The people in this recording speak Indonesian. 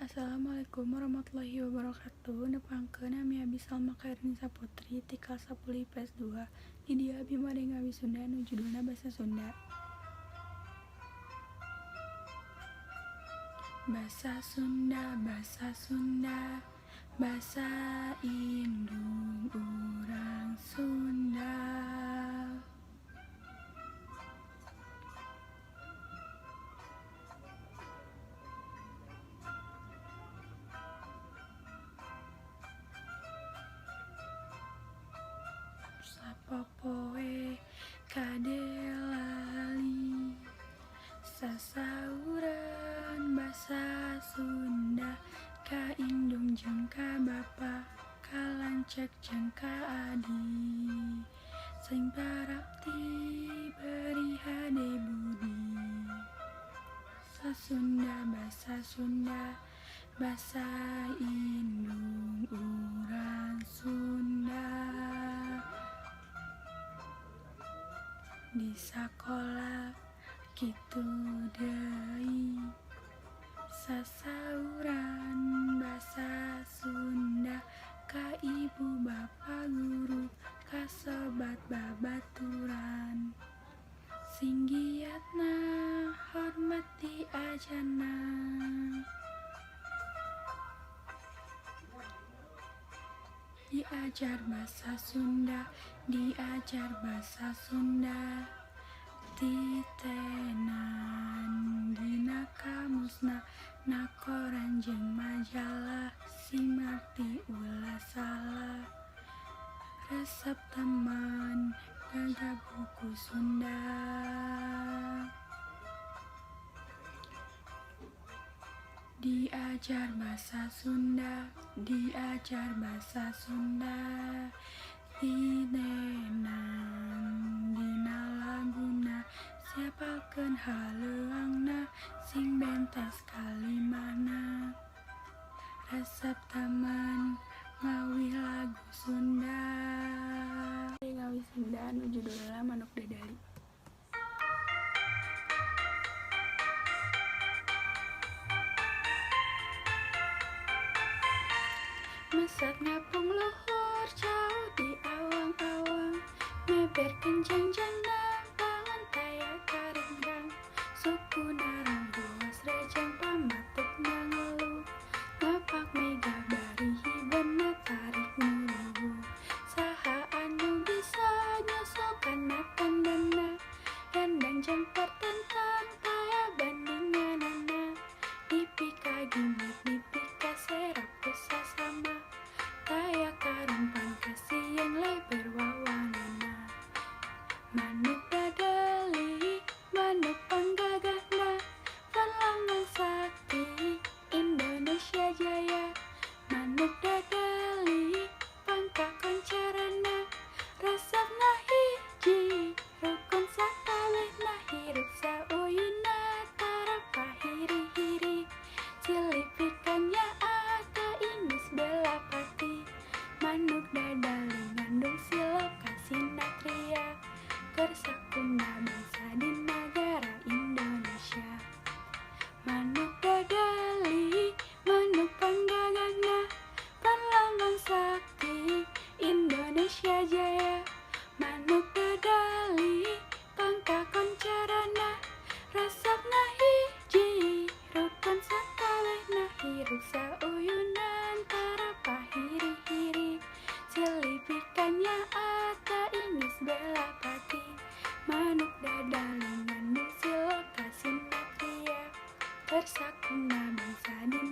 Assalamualaikum warahmatullahi wabarakatuh. Nepangkeun nami abdi Salma Khaerunnisa Putri ti kelas 10 IPS 2. Di dieu abdi madeng ngawi Sunda nu judulna Basa Sunda. Basa Sunda, basa Sunda, basa indung urang Sunda. Sapopoe KADADALI sasauran basa Sunda, kaindung jeung ka bapa, kalancek jeung ka adi, sing parakti beri hade budi. Sasunda basa Sunda, basa indung urang Sunda. Di sakola kitu deui sasauran basa Sunda, ka ibu bapa guru, ka sobat babaturan, sing giatna hormati ajanna. Diajar basa Sunda, diajar basa Sunda, titenan dina kamusna, na koran jeung majalah, simarti ulah salah. Resep teman gagah buku Sunda. Diajar basa Sunda, diajar basa Sunda, tinenan dina laguna, siapalkeun haleuangna, sing bentes kalimahna. Resep taman ngawih lagu Sunda. Ngawih Sunda nu judulna MANUK DADALI. Mesat ngapung luhur jauh di awang-awang, meber kenjang-jangna bangun taya karenggang, suku narang buas rejang pamatuk nangelu, ngapak mega bari hibeuna tarik nguluwu. Saha anu bisa nyusulkan tandana, gandang jeung pertentang taya bandinganana, dipika gimik dipika serap kusa sama, taya karumpan kasihan lebar wawanana. Manuk dadali, manuk panggagahna, perlambang sakti Indonesia Jaya. Manuk dadali, pangka koncarana, resepna hiji, rukun sakalihna, hirup sauyuna tara pahiri-hiri, cilipikannya ada ingus belapati. Manuk dadali ngandung silokasi natria, kersakuna bangsa di negara Indonesia. Manuk dadali, manuk panggagahna, perlambang sakti Indonesia Jaya. Manuk dadali, pangka koncarana, resepna hiji, rukun sakalihna, hirup sauyunan tara pahiri-hiri, cilipikannya ada ingus belapati. Manuk dadali ngandung silokasi natria, kersakuna bangsa di